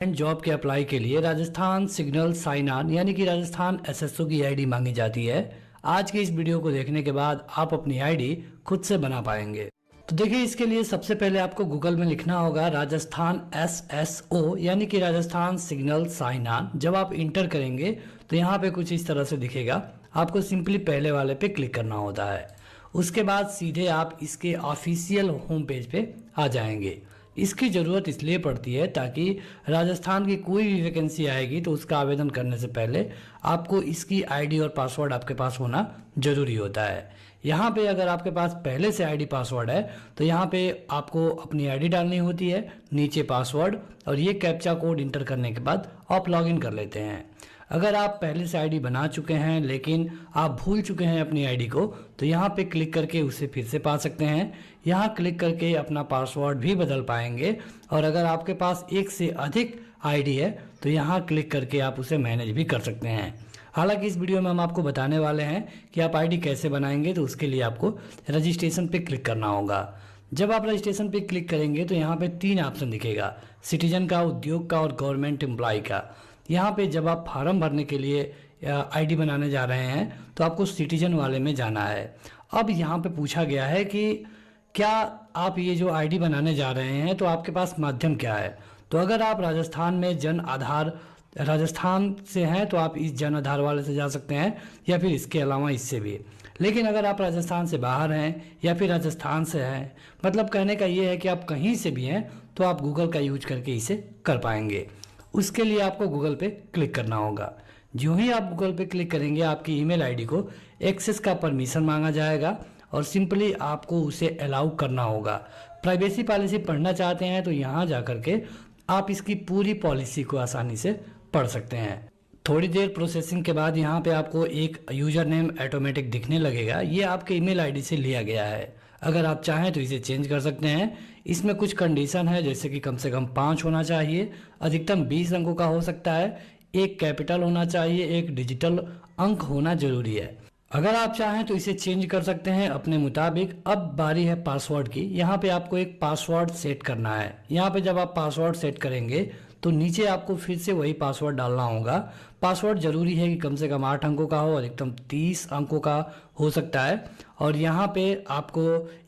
Job के apply के लिए राजस्थान सिग्नल साइन ऑन यानी कि राजस्थान एसएसओ की आईडी मांगी जाती है। आज की इस वीडियो को देखने के बाद आप अपनी आईडी खुद से बना पाएंगे। तो देखिए, इसके लिए सबसे पहले आपको गूगल में लिखना होगा राजस्थान एसएसओ यानी कि राजस्थान सिग्नल साइन ऑन। जब आप इंटर करेंगे तो यहाँ पे कुछ इस तरह से दिखेगा। आपको सिंपली पहले वाले पे क्लिक करना होता है। उसके बाद सीधे आप इसके ऑफिशियल होम पेज पे आ जाएंगे। इसकी ज़रूरत इसलिए पड़ती है ताकि राजस्थान की कोई भी वैकेंसी आएगी तो उसका आवेदन करने से पहले आपको इसकी आईडी और पासवर्ड आपके पास होना ज़रूरी होता है। यहाँ पे अगर आपके पास पहले से आईडी पासवर्ड है तो यहाँ पे आपको अपनी आईडी डालनी होती है, नीचे पासवर्ड, और ये कैप्चा कोड इंटर करने के बाद आप लॉगिन कर लेते हैं। अगर आप पहले से आईडी बना चुके हैं लेकिन आप भूल चुके हैं अपनी आईडी को, तो यहाँ पे क्लिक करके उसे फिर से पा सकते हैं। यहाँ क्लिक करके अपना पासवर्ड भी बदल पाएंगे। और अगर आपके पास एक से अधिक आईडी है तो यहाँ क्लिक करके आप उसे मैनेज भी कर सकते हैं। हालांकि इस वीडियो में हम आपको बताने वाले हैं कि आप आईडी कैसे बनाएंगे। तो उसके लिए आपको रजिस्ट्रेशन पे क्लिक करना होगा। जब आप रजिस्ट्रेशन पे क्लिक करेंगे तो यहाँ पे 3 ऑप्शन दिखेगा, सिटीजन का, उद्योग का और गवर्नमेंट एम्प्लॉय का। यहाँ पे जब आप फार्म भरने के लिए आईडी बनाने जा रहे हैं तो आपको सिटीजन वाले में जाना है। अब यहाँ पे पूछा गया है कि क्या आप ये जो आईडी बनाने जा रहे हैं तो आपके पास माध्यम क्या है। तो अगर आप राजस्थान में जन आधार राजस्थान से हैं तो आप इस जन आधार वाले से जा सकते हैं, या फिर इसके अलावा इससे भी। लेकिन अगर आप राजस्थान से बाहर हैं या फिर राजस्थान से हैं, मतलब कहने का ये है कि आप कहीं से भी हैं, तो आप गूगल का यूज करके इसे कर पाएंगे। उसके लिए आपको गूगल पे क्लिक करना होगा। जो ही आप गूगल पे क्लिक करेंगे आपकी ईमेल आईडी को एक्सेस का परमिशन मांगा जाएगा और सिंपली आपको उसे अलाउ करना होगा। प्राइवेसी पॉलिसी पढ़ना चाहते हैं तो यहाँ जा करके आप इसकी पूरी पॉलिसी को आसानी से पढ़ सकते हैं। थोड़ी देर प्रोसेसिंग के बाद यहाँ पे आपको एक यूजर नेम ऑटोमेटिक दिखने लगेगा। ये आपके ईमेल आईडी से लिया गया है। अगर आप चाहें तो इसे चेंज कर सकते हैं। इसमें कुछ कंडीशन है, जैसे कि कम से कम 5 होना चाहिए, अधिकतम 20 अंकों का हो सकता है, एक कैपिटल होना चाहिए, एक डिजिटल अंक होना जरूरी है। अगर आप चाहें तो इसे चेंज कर सकते हैं अपने मुताबिक। अब बारी है पासवर्ड की। यहाँ पे आपको एक पासवर्ड सेट करना है। यहाँ पे जब आप पासवर्ड सेट करेंगे तो नीचे आपको फिर से वही पासवर्ड डालना होगा। पासवर्ड जरूरी है कि कम से कम 8 अंकों का हो, अधिकतम 30 अंकों का हो सकता है। और यहाँ पे आपको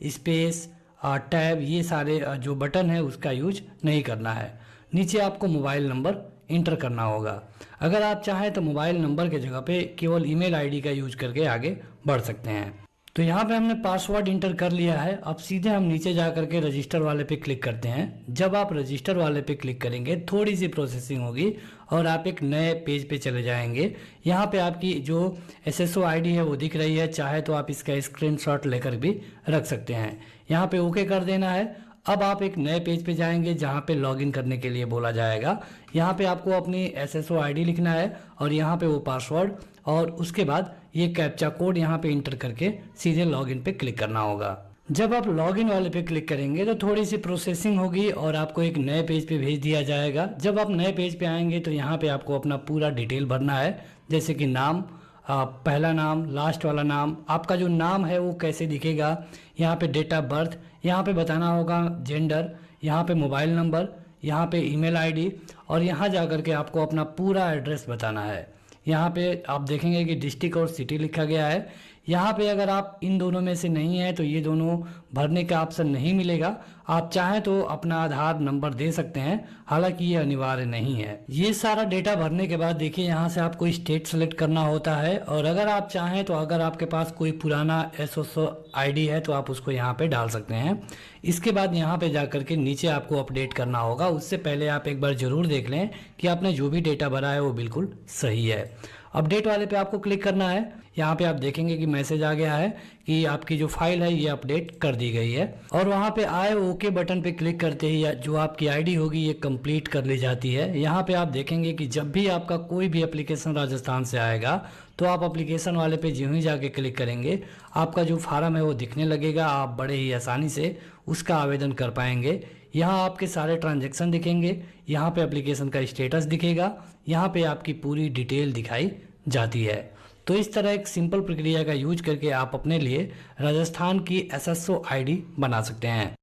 स्पेस, टैब, ये सारे जो बटन है उसका यूज नहीं करना है। नीचे आपको मोबाइल नंबर इंटर करना होगा। अगर आप चाहें तो मोबाइल नंबर के जगह पे केवल ईमेल आईडी का यूज करके आगे बढ़ सकते हैं। तो यहाँ पे हमने पासवर्ड इंटर कर लिया है। अब सीधे हम नीचे जा करके रजिस्टर वाले पे क्लिक करते हैं। जब आप रजिस्टर वाले पे क्लिक करेंगे थोड़ी सी प्रोसेसिंग होगी और आप एक नए पेज पे चले जाएंगे। यहाँ पे आपकी जो एसएसओ आईडी है वो दिख रही है। चाहे तो आप इसका स्क्रीनशॉट लेकर भी रख सकते हैं। यहाँ पे ओके कर देना है। अब आप एक नए पेज पे जाएंगे जहाँ पे लॉगिन करने के लिए बोला जाएगा। यहाँ पे आपको अपनी एसएसओ आईडी लिखना है और यहाँ पे वो पासवर्ड, और उसके बाद ये कैप्चा कोड यहाँ पे इंटर करके सीधे लॉगिन पे क्लिक करना होगा। जब आप लॉगिन वाले पे क्लिक करेंगे तो थोड़ी सी प्रोसेसिंग होगी और आपको एक नए पेज पे भेज दिया जाएगा। जब आप नए पेज पे आएंगे तो यहाँ पे आपको अपना पूरा डिटेल भरना है, जैसे कि नाम, पहला नाम, लास्ट वाला नाम, आपका जो नाम है वो कैसे दिखेगा, यहाँ पे डेट ऑफ बर्थ, यहाँ पे बताना होगा जेंडर, यहाँ पे मोबाइल नंबर, यहाँ पे ईमेल आईडी, और यहाँ जा कर के आपको अपना पूरा एड्रेस बताना है। यहाँ पे आप देखेंगे कि डिस्ट्रिक्ट और सिटी लिखा गया है। यहाँ पे अगर आप इन दोनों में से नहीं है तो ये दोनों भरने का ऑप्शन नहीं मिलेगा। आप चाहें तो अपना आधार नंबर दे सकते हैं, हालांकि ये अनिवार्य नहीं है। ये सारा डेटा भरने के बाद देखिए यहाँ से आपको स्टेट सेलेक्ट करना होता है। और अगर आप चाहें तो अगर आपके पास कोई पुराना एसएसओ आईडी है तो आप उसको यहाँ पे डाल सकते हैं। इसके बाद यहाँ पे जाकर के नीचे आपको अपडेट करना होगा। उससे पहले आप एक बार जरूर देख लें कि आपने जो भी डेटा भरा है वो बिल्कुल सही है। अपडेट वाले पे आपको क्लिक करना है। यहाँ पे आप देखेंगे कि मैसेज आ गया है कि आपकी जो फाइल है ये अपडेट कर दी गई है। और वहाँ पे आए ओके बटन पे क्लिक करते ही जो आपकी आईडी होगी ये कंप्लीट कर ली जाती है। यहाँ पे आप देखेंगे कि जब भी आपका कोई भी एप्लीकेशन राजस्थान से आएगा तो आप एप्लीकेशन वाले पे ज्यों ही जाके क्लिक करेंगे आपका जो फार्म है वो दिखने लगेगा। आप बड़े ही आसानी से उसका आवेदन कर पाएंगे। यहाँ आपके सारे ट्रांजैक्शन दिखेंगे, यहाँ पे एप्लीकेशन का स्टेटस दिखेगा, यहाँ पे आपकी पूरी डिटेल दिखाई जाती है। तो इस तरह एक सिंपल प्रक्रिया का यूज करके आप अपने लिए राजस्थान की एसएसओ आईडी बना सकते हैं।